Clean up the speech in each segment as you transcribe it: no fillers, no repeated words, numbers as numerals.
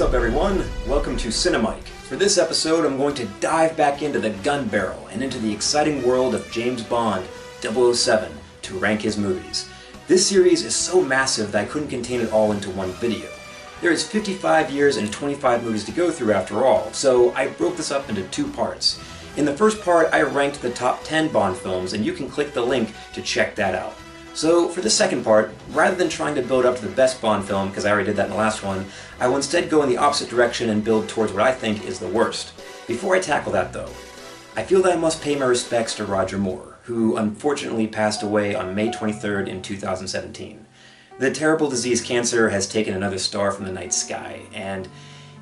What's up everyone? Welcome to CineMike. For this episode I'm going to dive back into the gun barrel and into the exciting world of James Bond 007 to rank his movies. This series is so massive that I couldn't contain it all into one video. There is 55 years and 25 movies to go through after all, so I broke this up into two parts. In the first part I ranked the top 10 Bond films, and you can click the link to check that out. So for the second part, rather than trying to build up to the best Bond film, because I already did that in the last one, I will instead go in the opposite direction and build towards what I think is the worst. Before I tackle that though, I feel that I must pay my respects to Roger Moore, who unfortunately passed away on May 23rd in 2017. The terrible disease cancer has taken another star from the night sky, and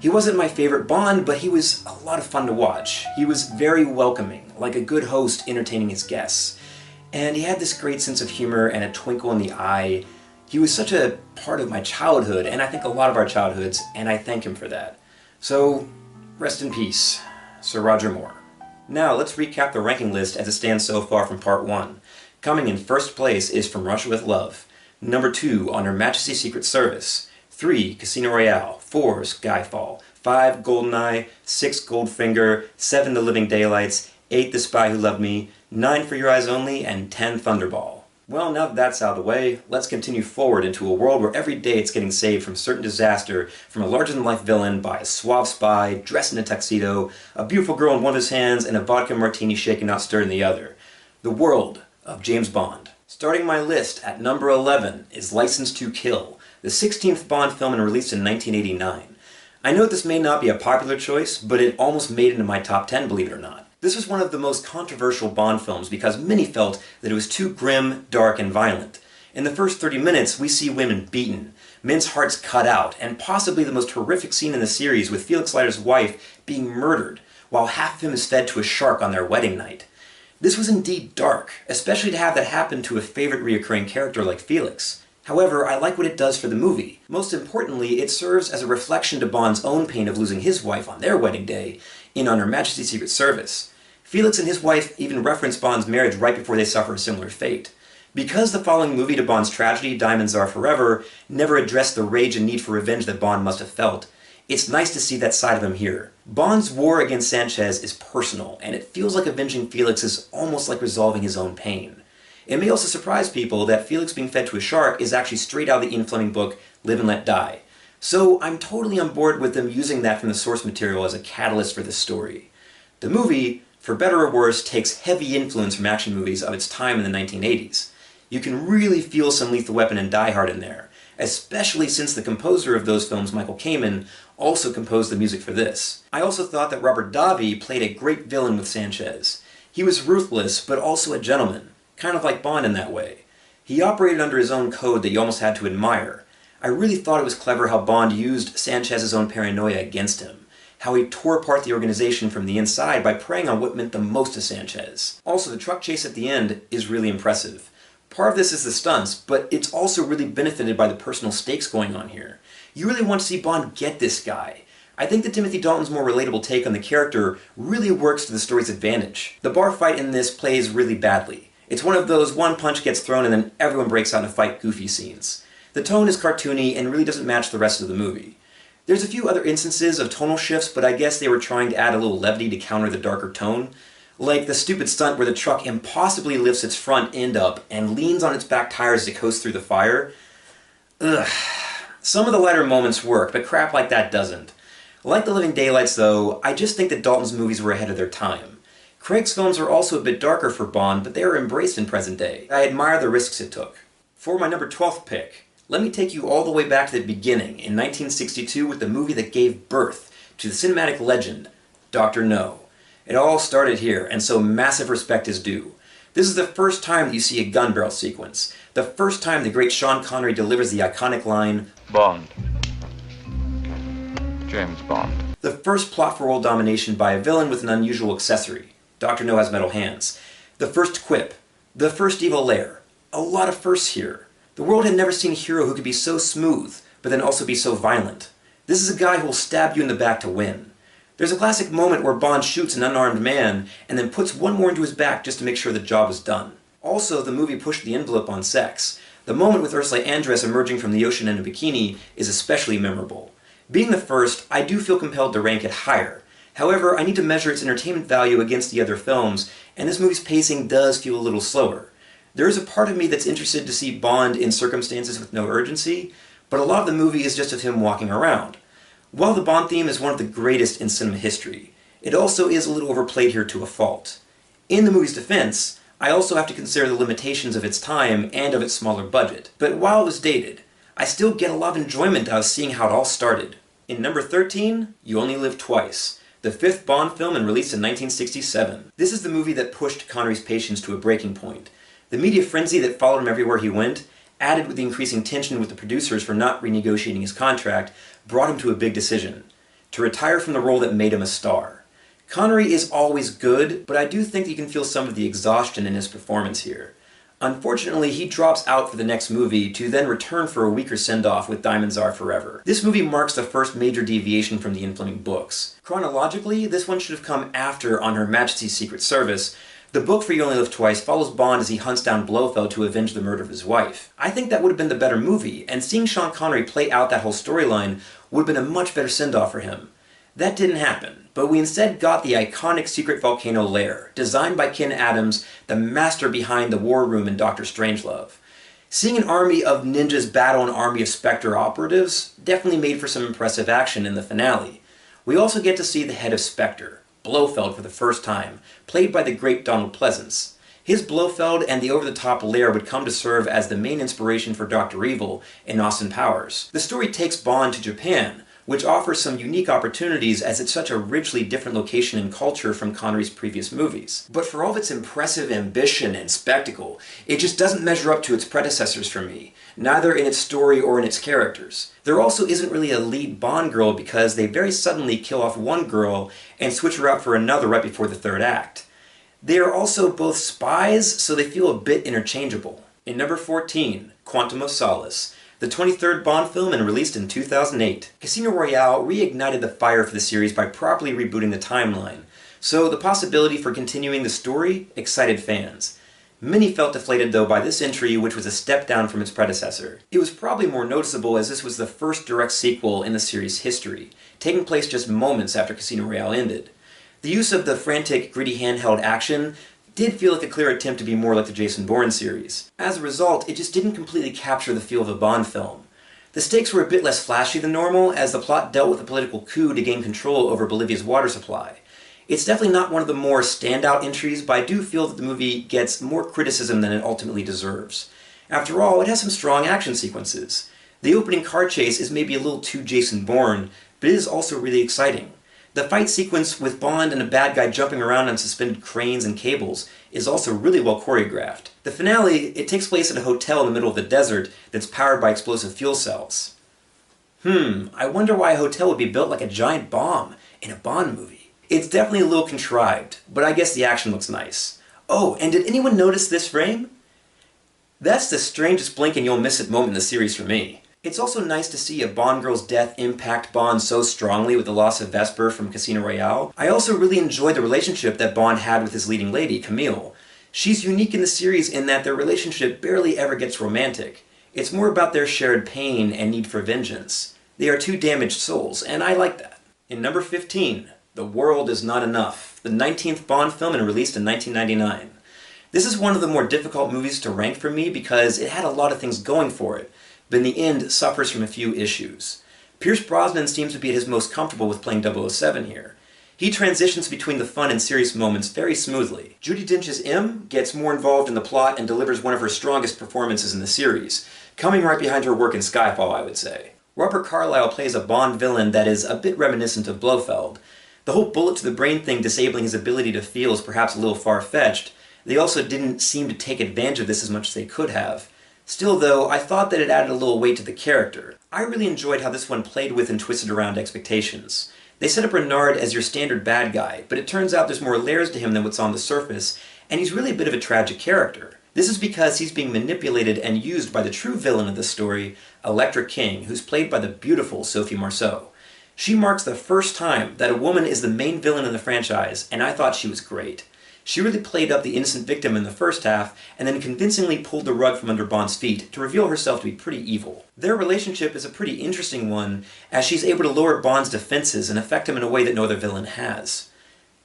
he wasn't my favorite Bond, but he was a lot of fun to watch. He was very welcoming, like a good host entertaining his guests. And he had this great sense of humor and a twinkle in the eye. He was such a part of my childhood, and I think a lot of our childhoods, and I thank him for that. So, rest in peace, Sir Roger Moore. Now, let's recap the ranking list as it stands so far from Part 1. Coming in first place is From Russia with Love. Number 2, On Her Majesty's Secret Service. 3, Casino Royale. 4, Skyfall. 5, Goldeneye. 6, Goldfinger. 7, The Living Daylights. 8, The Spy Who Loved Me. 9, For Your Eyes Only, and 10, Thunderball. Well, now that that's out of the way, let's continue forward into a world where every day it's getting saved from certain disaster from a larger-than-life villain by a suave spy, dressed in a tuxedo, a beautiful girl in one of his hands, and a vodka martini shaken not stirred in the other. The world of James Bond. Starting my list at number 11 is License to Kill, the 16th Bond film and released in 1989. I know this may not be a popular choice, but it almost made it into my top 10, believe it or not. This was one of the most controversial Bond films because many felt that it was too grim, dark, and violent. In the first 30 minutes, we see women beaten, men's hearts cut out, and possibly the most horrific scene in the series with Felix Leiter's wife being murdered, while half of him is fed to a shark on their wedding night. This was indeed dark, especially to have that happen to a favorite reoccurring character like Felix. However, I like what it does for the movie. Most importantly, it serves as a reflection to Bond's own pain of losing his wife on their wedding day in On Her Majesty's Secret Service. Felix and his wife even reference Bond's marriage right before they suffer a similar fate. Because the following movie to Bond's tragedy, Diamonds Are Forever, never addressed the rage and need for revenge that Bond must have felt, it's nice to see that side of him here. Bond's war against Sanchez is personal, and it feels like avenging Felix is almost like resolving his own pain. It may also surprise people that Felix being fed to a shark is actually straight out of the Ian Fleming book, Live and Let Die. So I'm totally on board with them using that from the source material as a catalyst for this story. The movie, for better or worse, takes heavy influence from action movies of its time in the 1980s. You can really feel some Lethal Weapon and Die Hard in there, especially since the composer of those films, Michael Kamen, also composed the music for this. I also thought that Robert Davi played a great villain with Sanchez. He was ruthless, but also a gentleman, kind of like Bond in that way. He operated under his own code that you almost had to admire. I really thought it was clever how Bond used Sanchez's own paranoia against him. How he tore apart the organization from the inside by preying on what meant the most to Sanchez. Also, the truck chase at the end is really impressive. Part of this is the stunts, but it's also really benefited by the personal stakes going on here. You really want to see Bond get this guy. I think that Timothy Dalton's more relatable take on the character really works to the story's advantage. The bar fight in this plays really badly. It's one of those one punch gets thrown and then everyone breaks out in a fight goofy scenes. The tone is cartoony and really doesn't match the rest of the movie. There's a few other instances of tonal shifts, but I guess they were trying to add a little levity to counter the darker tone. Like the stupid stunt where the truck impossibly lifts its front end up and leans on its back tires as it coasts through the fire. Ugh. Some of the lighter moments work, but crap like that doesn't. Like The Living Daylights though, I just think that Dalton's movies were ahead of their time. Craig's films are also a bit darker for Bond, but they are embraced in present day. I admire the risks it took. For my number 12th pick, let me take you all the way back to the beginning, in 1962, with the movie that gave birth to the cinematic legend, Dr. No. It all started here, and so massive respect is due. This is the first time that you see a gun barrel sequence, the first time the great Sean Connery delivers the iconic line, Bond. James Bond. The first plot for world domination by a villain with an unusual accessory. Dr. No has metal hands. The first quip. The first evil lair. A lot of firsts here. The world had never seen a hero who could be so smooth, but then also be so violent. This is a guy who will stab you in the back to win. There's a classic moment where Bond shoots an unarmed man, and then puts one more into his back just to make sure the job is done. Also, the movie pushed the envelope on sex. The moment with Ursula Andress emerging from the ocean in a bikini is especially memorable. Being the first, I do feel compelled to rank it higher. However, I need to measure its entertainment value against the other films, and this movie's pacing does feel a little slower. There is a part of me that's interested to see Bond in circumstances with no urgency, but a lot of the movie is just of him walking around. While the Bond theme is one of the greatest in cinema history, it also is a little overplayed here to a fault. In the movie's defense, I also have to consider the limitations of its time and of its smaller budget. But while it was dated, I still get a lot of enjoyment out of seeing how it all started. In number 13, You Only Live Twice, the fifth Bond film and released in 1967. This is the movie that pushed Connery's patience to a breaking point. The media frenzy that followed him everywhere he went, added with the increasing tension with the producers for not renegotiating his contract, brought him to a big decision: to retire from the role that made him a star. Connery is always good, but I do think that you can feel some of the exhaustion in his performance here. Unfortunately, he drops out for the next movie to then return for a weaker send-off with Diamonds Are Forever. This movie marks the first major deviation from the Ian Fleming books. Chronologically, this one should have come after On Her Majesty's Secret Service. The book for You Only Live Twice follows Bond as he hunts down Blofeld to avenge the murder of his wife. I think that would have been the better movie, and seeing Sean Connery play out that whole storyline would have been a much better send-off for him. That didn't happen, but we instead got the iconic secret volcano lair, designed by Ken Adams, the master behind the war room in Dr. Strangelove. Seeing an army of ninjas battle an army of Spectre operatives definitely made for some impressive action in the finale. We also get to see the head of Spectre, Blofeld, for the first time, played by the great Donald Pleasance. His Blofeld and the over-the-top lair would come to serve as the main inspiration for Dr. Evil in Austin Powers. The story takes Bond to Japan, which offers some unique opportunities as it's such a richly different location and culture from Connery's previous movies. But for all of its impressive ambition and spectacle, it just doesn't measure up to its predecessors for me, neither in its story or in its characters. There also isn't really a lead Bond girl because they very suddenly kill off one girl and switch her out for another right before the third act. They are also both spies, so they feel a bit interchangeable. In number 14, Quantum of Solace, the 23rd Bond film and released in 2008. Casino Royale reignited the fire for the series by properly rebooting the timeline, so the possibility for continuing the story excited fans. Many felt deflated though by this entry, which was a step down from its predecessor. It was probably more noticeable as this was the first direct sequel in the series' history, taking place just moments after Casino Royale ended. The use of the frantic, gritty handheld action did feel like a clear attempt to be more like the Jason Bourne series. As a result, it just didn't completely capture the feel of a Bond film. The stakes were a bit less flashy than normal, as the plot dealt with a political coup to gain control over Bolivia's water supply. It's definitely not one of the more standout entries, but I do feel that the movie gets more criticism than it ultimately deserves. After all, it has some strong action sequences. The opening car chase is maybe a little too Jason Bourne, but it is also really exciting. The fight sequence with Bond and a bad guy jumping around on suspended cranes and cables is also really well choreographed. The finale, it takes place at a hotel in the middle of the desert that's powered by explosive fuel cells. I wonder why a hotel would be built like a giant bomb in a Bond movie. It's definitely a little contrived, but I guess the action looks nice. Oh, and did anyone notice this frame? That's the strangest blink and you'll miss it moment in the series for me. It's also nice to see a Bond girl's death impact Bond so strongly with the loss of Vesper from Casino Royale. I also really enjoy the relationship that Bond had with his leading lady, Camille. She's unique in the series in that their relationship barely ever gets romantic. It's more about their shared pain and need for vengeance. They are two damaged souls, and I like that. In number 15, The World Is Not Enough, the 19th Bond film and released in 1999. This is one of the more difficult movies to rank for me because it had a lot of things going for it, but in the end suffers from a few issues. Pierce Brosnan seems to be at his most comfortable with playing 007 here. He transitions between the fun and serious moments very smoothly. Judi Dench's M gets more involved in the plot and delivers one of her strongest performances in the series, coming right behind her work in Skyfall, I would say. Robert Carlyle plays a Bond villain that is a bit reminiscent of Blofeld. The whole bullet to the brain thing disabling his ability to feel is perhaps a little far-fetched. They also didn't seem to take advantage of this as much as they could have. Still though, I thought that it added a little weight to the character. I really enjoyed how this one played with and twisted around expectations. They set up Renard as your standard bad guy, but it turns out there's more layers to him than what's on the surface, and he's really a bit of a tragic character. This is because he's being manipulated and used by the true villain of the story, Elektra King, who's played by the beautiful Sophie Marceau. She marks the first time that a woman is the main villain in the franchise, and I thought she was great. She really played up the innocent victim in the first half, and then convincingly pulled the rug from under Bond's feet to reveal herself to be pretty evil. Their relationship is a pretty interesting one, as she's able to lower Bond's defenses and affect him in a way that no other villain has.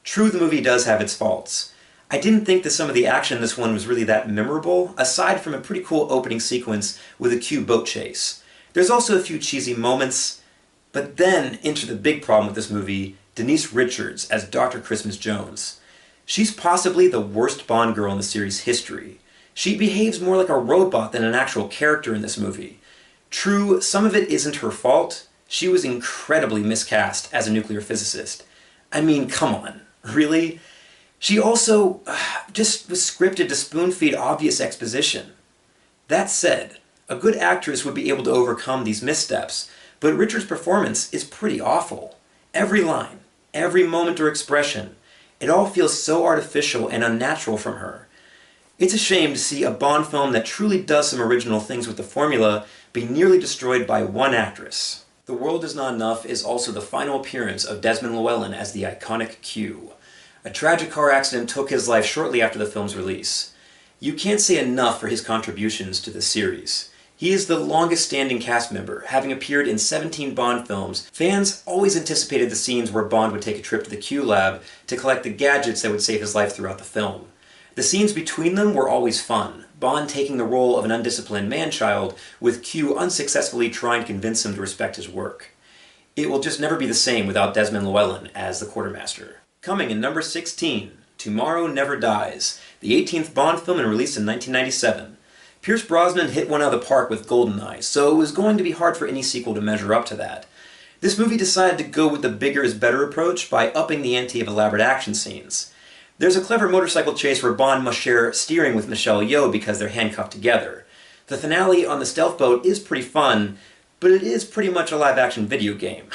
True, the movie does have its faults. I didn't think that some of the action in this one was really that memorable, aside from a pretty cool opening sequence with a Q boat chase. There's also a few cheesy moments, but then enter the big problem with this movie, Denise Richards as Dr. Christmas Jones. She's possibly the worst Bond girl in the series' history. She behaves more like a robot than an actual character in this movie. True, some of it isn't her fault. She was incredibly miscast as a nuclear physicist. I mean, come on, really? She also just was scripted to spoon-feed obvious exposition. That said, a good actress would be able to overcome these missteps, but Richards' performance is pretty awful. Every line, every moment or expression, it all feels so artificial and unnatural from her. It's a shame to see a Bond film that truly does some original things with the formula be nearly destroyed by one actress. The World Is Not Enough is also the final appearance of Desmond Llewellyn as the iconic Q. A tragic car accident took his life shortly after the film's release. You can't say enough for his contributions to the series. He is the longest-standing cast member, having appeared in 17 Bond films. Fans always anticipated the scenes where Bond would take a trip to the Q lab to collect the gadgets that would save his life throughout the film. The scenes between them were always fun, Bond taking the role of an undisciplined man-child, with Q unsuccessfully trying to convince him to respect his work. It will just never be the same without Desmond Llewellyn as the quartermaster. Coming in number 16, Tomorrow Never Dies, the 18th Bond film and released in 1997. Pierce Brosnan hit one out of the park with GoldenEye, so it was going to be hard for any sequel to measure up to that. This movie decided to go with the bigger is better approach by upping the ante of elaborate action scenes. There's a clever motorcycle chase where Bond must share steering with Michelle Yeoh because they're handcuffed together. The finale on the stealth boat is pretty fun, but it is pretty much a live-action video game.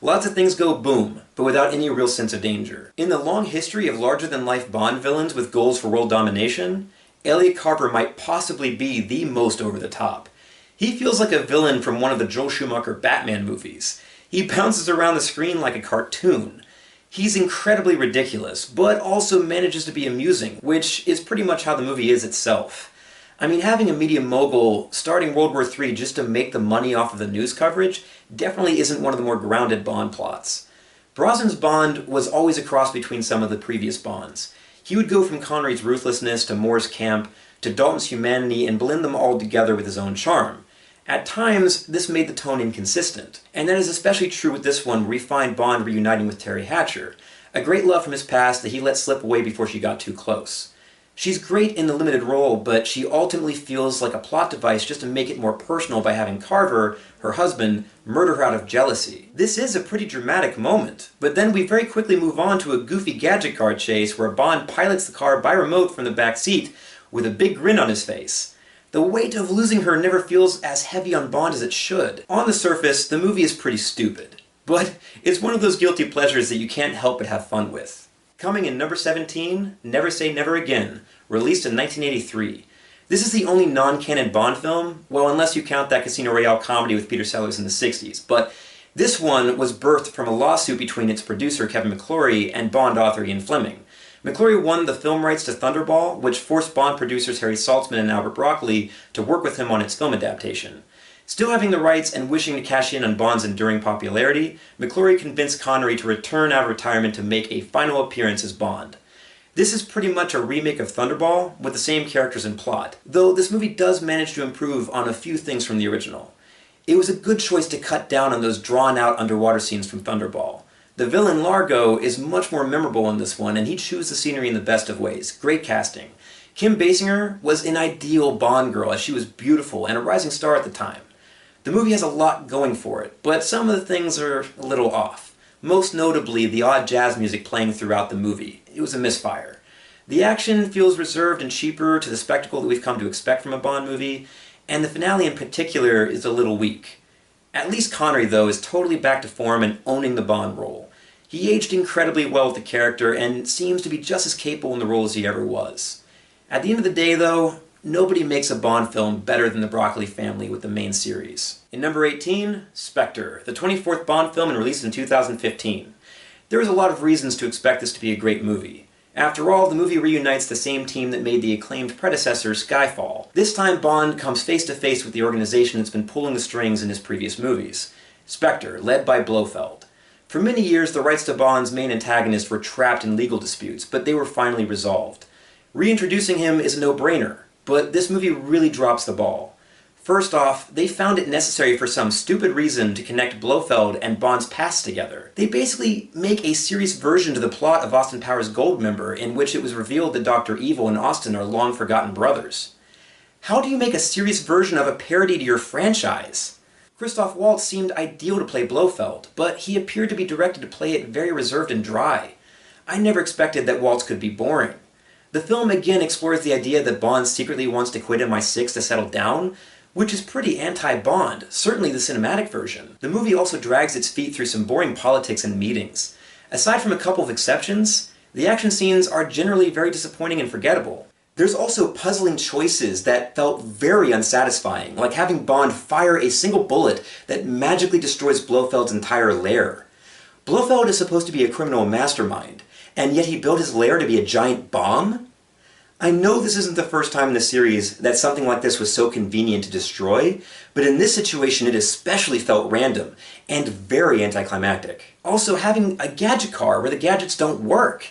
Lots of things go boom, but without any real sense of danger. In the long history of larger-than-life Bond villains with goals for world domination, Elliot Carper might possibly be the most over the top. He feels like a villain from one of the Joel Schumacher Batman movies. He bounces around the screen like a cartoon. He's incredibly ridiculous, but also manages to be amusing, which is pretty much how the movie is itself. I mean, having a media mogul starting World War III just to make the money off of the news coverage definitely isn't one of the more grounded Bond plots. Brosnan's Bond was always a cross between some of the previous Bonds. He would go from Connery's ruthlessness to Moore's camp to Dalton's humanity and blend them all together with his own charm. At times, this made the tone inconsistent, and that is especially true with this one where we find Bond reuniting with Terry Hatcher, a great love from his past that he let slip away before she got too close. She's great in the limited role, but she ultimately feels like a plot device just to make it more personal by having Carver, her husband, murder her out of jealousy. This is a pretty dramatic moment, but then we very quickly move on to a goofy gadget car chase where Bond pilots the car by remote from the back seat with a big grin on his face. The weight of losing her never feels as heavy on Bond as it should. On the surface, the movie is pretty stupid, but it's one of those guilty pleasures that you can't help but have fun with. Coming in number 17, Never Say Never Again, released in 1983. This is the only non-canon Bond film, well, unless you count that Casino Royale comedy with Peter Sellers in the 60s, but this one was birthed from a lawsuit between its producer Kevin McClory and Bond author Ian Fleming. McClory won the film rights to Thunderball, which forced Bond producers Harry Saltzman and Albert Broccoli to work with him on its film adaptation. Still having the rights and wishing to cash in on Bond's enduring popularity, McClory convinced Connery to return out of retirement to make a final appearance as Bond. This is pretty much a remake of Thunderball, with the same characters and plot, though this movie does manage to improve on a few things from the original. It was a good choice to cut down on those drawn-out underwater scenes from Thunderball. The villain Largo is much more memorable in this one, and he chews the scenery in the best of ways. Great casting. Kim Basinger was an ideal Bond girl, as she was beautiful and a rising star at the time. The movie has a lot going for it, but some of the things are a little off. Most notably, the odd jazz music playing throughout the movie. It was a misfire. The action feels reserved and cheaper to the spectacle that we've come to expect from a Bond movie, and the finale in particular is a little weak. At least Connery, though, is totally back to form and owning the Bond role. He aged incredibly well with the character and seems to be just as capable in the role as he ever was. At the end of the day, though, nobody makes a Bond film better than the Broccoli family with the main series. In number 18, Spectre, the 24th Bond film and released in 2015. There was a lot of reasons to expect this to be a great movie. After all, the movie reunites the same team that made the acclaimed predecessor Skyfall. This time Bond comes face to face with the organization that's been pulling the strings in his previous movies, Spectre, led by Blofeld. For many years, the rights to Bond's main antagonist were trapped in legal disputes, but they were finally resolved. Reintroducing him is a no-brainer, but this movie really drops the ball. First off, they found it necessary for some stupid reason to connect Blofeld and Bond's past together. They basically make a serious version to the plot of Austin Powers' Goldmember, in which it was revealed that Dr. Evil and Austin are long-forgotten brothers. How do you make a serious version of a parody to your franchise? Christoph Waltz seemed ideal to play Blofeld, but he appeared to be directed to play it very reserved and dry. I never expected that Waltz could be boring. The film again explores the idea that Bond secretly wants to quit MI6 to settle down, which is pretty anti-Bond, certainly the cinematic version. The movie also drags its feet through some boring politics and meetings. Aside from a couple of exceptions, the action scenes are generally very disappointing and forgettable. There's also puzzling choices that felt very unsatisfying, like having Bond fire a single bullet that magically destroys Blofeld's entire lair. Blofeld is supposed to be a criminal mastermind, and yet he built his lair to be a giant bomb? I know this isn't the first time in the series that something like this was so convenient to destroy, but in this situation it especially felt random and very anticlimactic. Also, having a gadget car where the gadgets don't work.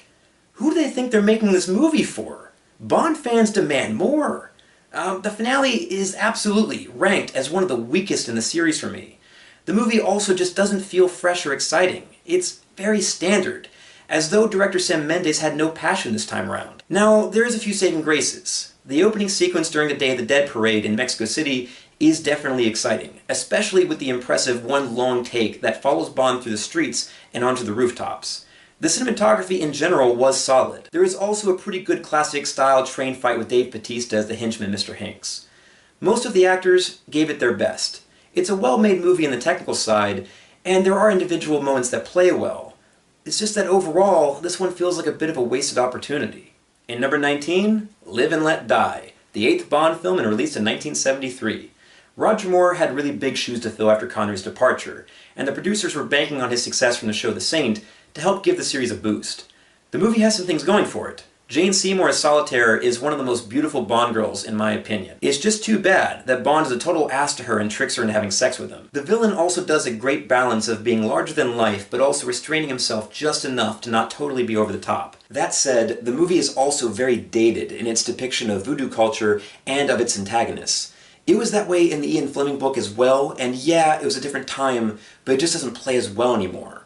Who do they think they're making this movie for? Bond fans demand more. The finale is absolutely ranked as one of the weakest in the series for me. The movie also just doesn't feel fresh or exciting. It's very standard, as though director Sam Mendes had no passion this time around. Now, there is a few saving graces. The opening sequence during the Day of the Dead parade in Mexico City is definitely exciting, especially with the impressive one long take that follows Bond through the streets and onto the rooftops. The cinematography in general was solid. There is also a pretty good classic-style train fight with Dave Bautista as the henchman Mr. Hanks. Most of the actors gave it their best. It's a well-made movie on the technical side, and there are individual moments that play well. It's just that overall, this one feels like a bit of a wasted opportunity. In number 19, Live and Let Die, the 8th Bond film and released in 1973. Roger Moore had really big shoes to fill after Connery's departure, and the producers were banking on his success from the show The Saint to help give the series a boost. The movie has some things going for it. Jane Seymour as Solitaire is one of the most beautiful Bond girls, in my opinion. It's just too bad that Bond is a total ass to her and tricks her into having sex with him. The villain also does a great balance of being larger than life, but also restraining himself just enough to not totally be over the top. That said, the movie is also very dated in its depiction of voodoo culture and of its antagonists. It was that way in the Ian Fleming book as well, and yeah, it was a different time, but it just doesn't play as well anymore.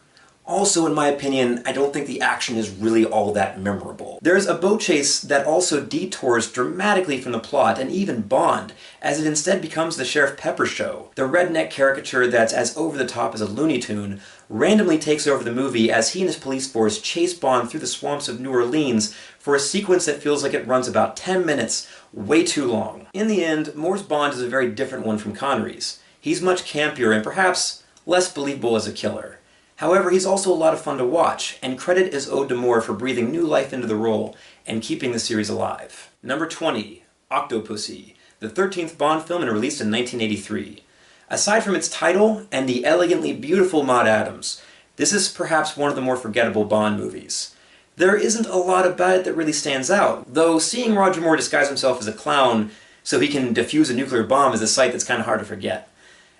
Also, in my opinion, I don't think the action is really all that memorable. There's a boat chase that also detours dramatically from the plot, and even Bond, as it instead becomes the Sheriff Pepper show. The redneck caricature that's as over-the-top as a Looney Tune randomly takes over the movie as he and his police force chase Bond through the swamps of New Orleans for a sequence that feels like it runs about 10 minutes, way too long. In the end, Moore's Bond is a very different one from Connery's. He's much campier and perhaps less believable as a killer. However, he's also a lot of fun to watch, and credit is owed to Moore for breathing new life into the role and keeping the series alive. Number 20, Octopussy, the 13th Bond film and released in 1983. Aside from its title and the elegantly beautiful Maud Adams, this is perhaps one of the more forgettable Bond movies. There isn't a lot about it that really stands out, though seeing Roger Moore disguise himself as a clown so he can defuse a nuclear bomb is a sight that's kind of hard to forget.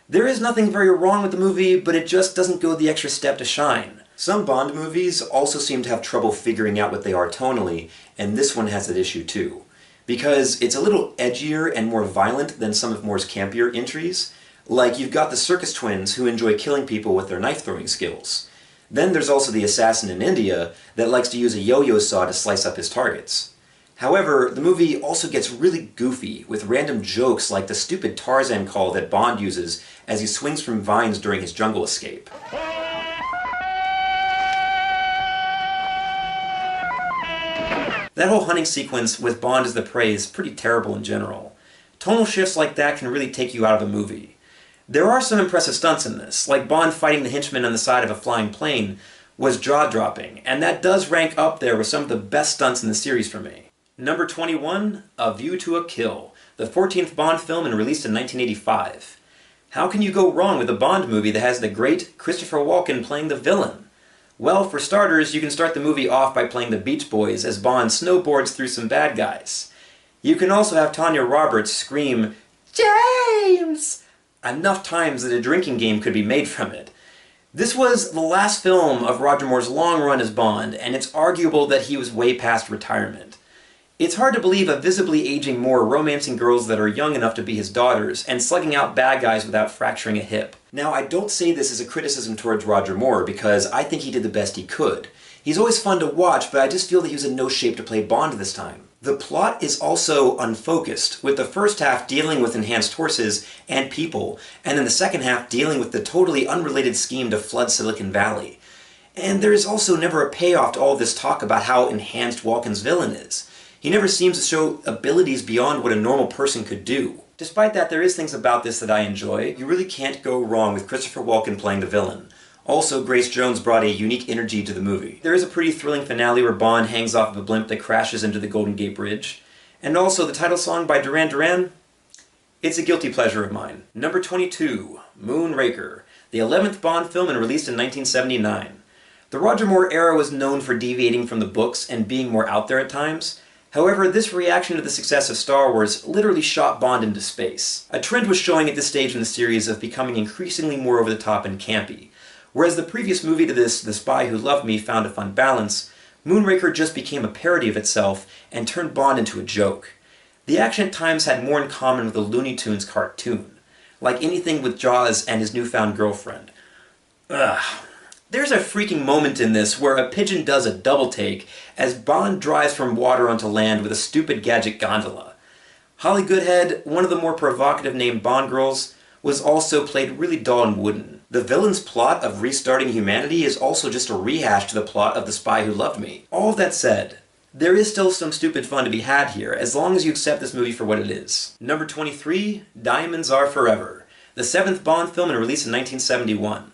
There is nothing very wrong with the movie, but it just doesn't go the extra step to shine. Some Bond movies also seem to have trouble figuring out what they are tonally, and this one has that issue too. Because it's a little edgier and more violent than some of Moore's campier entries. Like, you've got the circus twins who enjoy killing people with their knife-throwing skills. Then there's also the assassin in India that likes to use a yo-yo saw to slice up his targets. However, the movie also gets really goofy, with random jokes like the stupid Tarzan call that Bond uses as he swings from vines during his jungle escape. That whole hunting sequence with Bond as the prey is pretty terrible in general. Tonal shifts like that can really take you out of a movie. There are some impressive stunts in this, like Bond fighting the henchman on the side of a flying plane was jaw-dropping, and that does rank up there with some of the best stunts in the series for me. Number 21, A View to a Kill, the 14th Bond film and released in 1985. How can you go wrong with a Bond movie that has the great Christopher Walken playing the villain? Well, for starters, you can start the movie off by playing the Beach Boys as Bond snowboards through some bad guys. You can also have Tanya Roberts scream, "James!" enough times that a drinking game could be made from it. This was the last film of Roger Moore's long run as Bond, and it's arguable that he was way past retirement. It's hard to believe a visibly aging Moore romancing girls that are young enough to be his daughters, and slugging out bad guys without fracturing a hip. Now, I don't say this as a criticism towards Roger Moore, because I think he did the best he could. He's always fun to watch, but I just feel that he was in no shape to play Bond this time. The plot is also unfocused, with the first half dealing with enhanced horses and people, and then the second half dealing with the totally unrelated scheme to flood Silicon Valley. And there is also never a payoff to all this talk about how enhanced Walken's villain is. He never seems to show abilities beyond what a normal person could do. Despite that, there is things about this that I enjoy. You really can't go wrong with Christopher Walken playing the villain. Also, Grace Jones brought a unique energy to the movie. There is a pretty thrilling finale where Bond hangs off of a blimp that crashes into the Golden Gate Bridge. And also, the title song by Duran Duran? It's a guilty pleasure of mine. Number 22, Moonraker, the 11th Bond film and released in 1979. The Roger Moore era was known for deviating from the books and being more out there at times. However, this reaction to the success of Star Wars literally shot Bond into space. A trend was showing at this stage in the series of becoming increasingly more over the top and campy. Whereas the previous movie to this, The Spy Who Loved Me, found a fun balance, Moonraker just became a parody of itself and turned Bond into a joke. The action at times had more in common with a Looney Tunes cartoon, like anything with Jaws and his newfound girlfriend. Ugh. There's a freaking moment in this where a pigeon does a double take as Bond drives from water onto land with a stupid gadget gondola. Holly Goodhead, one of the more provocative named Bond girls, was also played really dull and wooden. The villain's plot of restarting humanity is also just a rehash to the plot of The Spy Who Loved Me. All of that said, there is still some stupid fun to be had here, as long as you accept this movie for what it is. Number 23, Diamonds Are Forever, the 7th Bond film and released in 1971.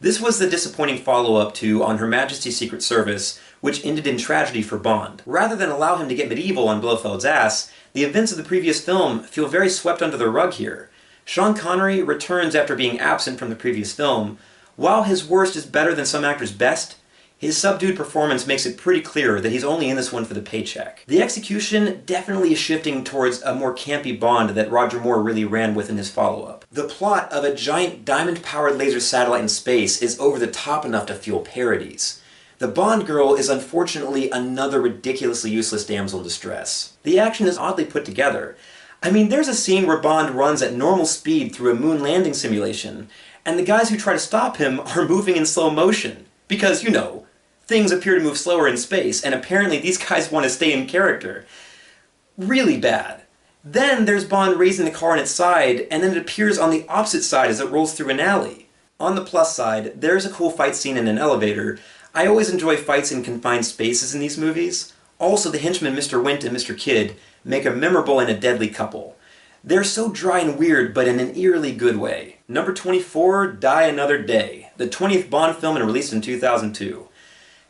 This was the disappointing follow-up to On Her Majesty's Secret Service, which ended in tragedy for Bond. Rather than allow him to get medieval on Blofeld's ass, the events of the previous film feel very swept under the rug here. Sean Connery returns after being absent from the previous film. While his worst is better than some actors' best, his subdued performance makes it pretty clear that he's only in this one for the paycheck. The execution definitely is shifting towards a more campy Bond that Roger Moore really ran with in his follow-up. The plot of a giant diamond-powered laser satellite in space is over the top enough to fuel parodies. The Bond girl is unfortunately another ridiculously useless damsel in distress. The action is oddly put together. I mean, there's a scene where Bond runs at normal speed through a moon landing simulation, and the guys who try to stop him are moving in slow motion. Because, you know, things appear to move slower in space, and apparently these guys want to stay in character. Really bad. Then there's Bond raising the car on its side, and then it appears on the opposite side as it rolls through an alley. On the plus side, there's a cool fight scene in an elevator. I always enjoy fights in confined spaces in these movies. Also, the henchmen Mr. Wint and Mr. Kidd make a memorable and a deadly couple. They're so dry and weird, but in an eerily good way. Number 24, Die Another Day, the 20th Bond film and released in 2002.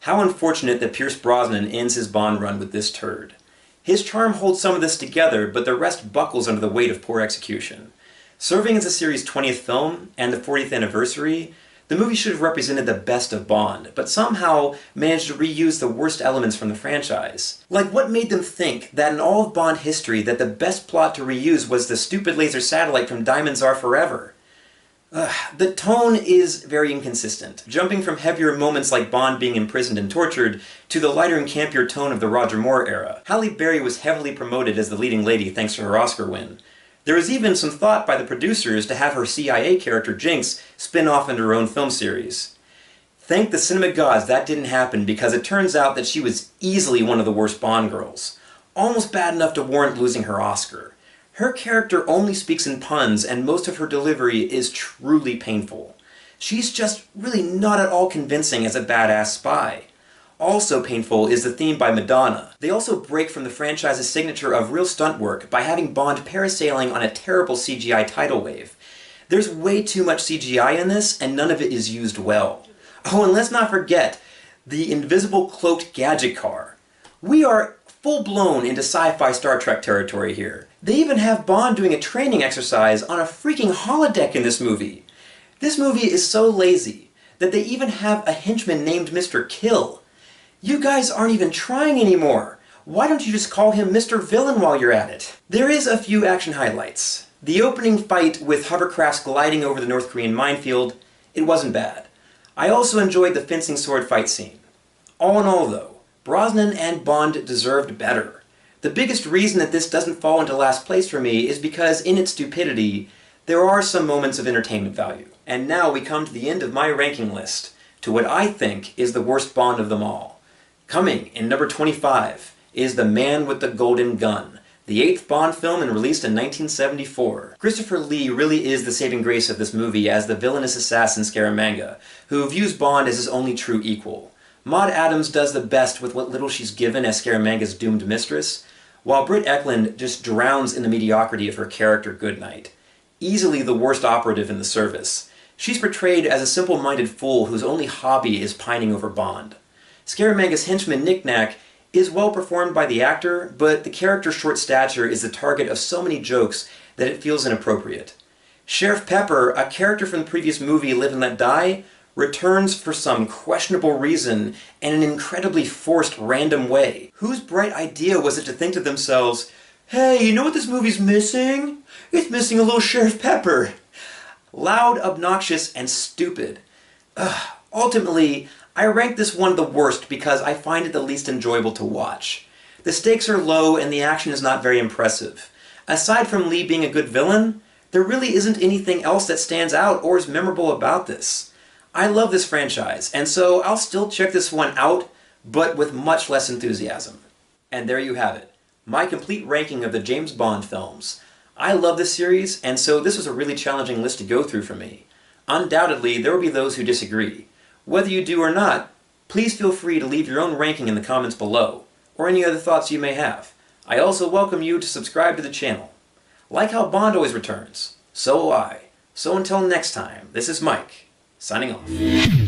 How unfortunate that Pierce Brosnan ends his Bond run with this turd. His charm holds some of this together, but the rest buckles under the weight of poor execution. Serving as the series' 20th film, and the 40th anniversary, the movie should have represented the best of Bond, but somehow managed to reuse the worst elements from the franchise. Like, what made them think that in all of Bond history that the best plot to reuse was the stupid laser satellite from Diamonds Are Forever? The tone is very inconsistent, jumping from heavier moments like Bond being imprisoned and tortured to the lighter and campier tone of the Roger Moore era. Halle Berry was heavily promoted as the leading lady thanks to her Oscar win. There was even some thought by the producers to have her CIA character Jinx spin off into her own film series. Thank the cinema gods that didn't happen, because it turns out that she was easily one of the worst Bond girls. Almost bad enough to warrant losing her Oscar. Her character only speaks in puns, and most of her delivery is truly painful. She's just really not at all convincing as a badass spy. Also painful is the theme by Madonna. They also break from the franchise's signature of real stunt work by having Bond parasailing on a terrible CGI tidal wave. There's way too much CGI in this, and none of it is used well. Oh, and let's not forget the invisible cloaked gadget car. We are full-blown into sci-fi Star Trek territory here. They even have Bond doing a training exercise on a freaking holodeck in this movie. This movie is so lazy. that they even have a henchman named Mr. Kill. You guys aren't even trying anymore. Why don't you just call him Mr. Villain while you're at it? There is a few action highlights. The opening fight with hovercrafts gliding over the North Korean minefield, it wasn't bad. I also enjoyed the fencing sword fight scene. All in all though, Brosnan and Bond deserved better. The biggest reason that this doesn't fall into last place for me is because in its stupidity, there are some moments of entertainment value. And now we come to the end of my ranking list, to what I think is the worst Bond of them all. Coming in number 25 is The Man with the Golden Gun, the 8th Bond film and released in 1974. Christopher Lee really is the saving grace of this movie as the villainous assassin Scaramanga, who views Bond as his only true equal. Maud Adams does the best with what little she's given as Scaramanga's doomed mistress, while Britt Ekland just drowns in the mediocrity of her character Goodnight. Easily the worst operative in the service. She's portrayed as a simple-minded fool whose only hobby is pining over Bond. Scaramanga's henchman Knick-Knack is well performed by the actor, but the character's short stature is the target of so many jokes that it feels inappropriate. Sheriff Pepper, a character from the previous movie Live and Let Die, returns for some questionable reason in an incredibly forced, random way. Whose bright idea was it to think to themselves, "Hey, you know what this movie's missing? It's missing a little Sheriff Pepper." Loud, obnoxious, and stupid. Ultimately, I rank this one the worst because I find it the least enjoyable to watch. The stakes are low and the action is not very impressive. Aside from Lee being a good villain, there really isn't anything else that stands out or is memorable about this. I love this franchise, and so I'll still check this one out, but with much less enthusiasm. And there you have it, my complete ranking of the James Bond films. I love this series, and so this was a really challenging list to go through for me. Undoubtedly, there will be those who disagree. Whether you do or not, please feel free to leave your own ranking in the comments below, or any other thoughts you may have. I also welcome you to subscribe to the channel. Like how Bond always returns, so will I. So until next time, this is Mike, signing off.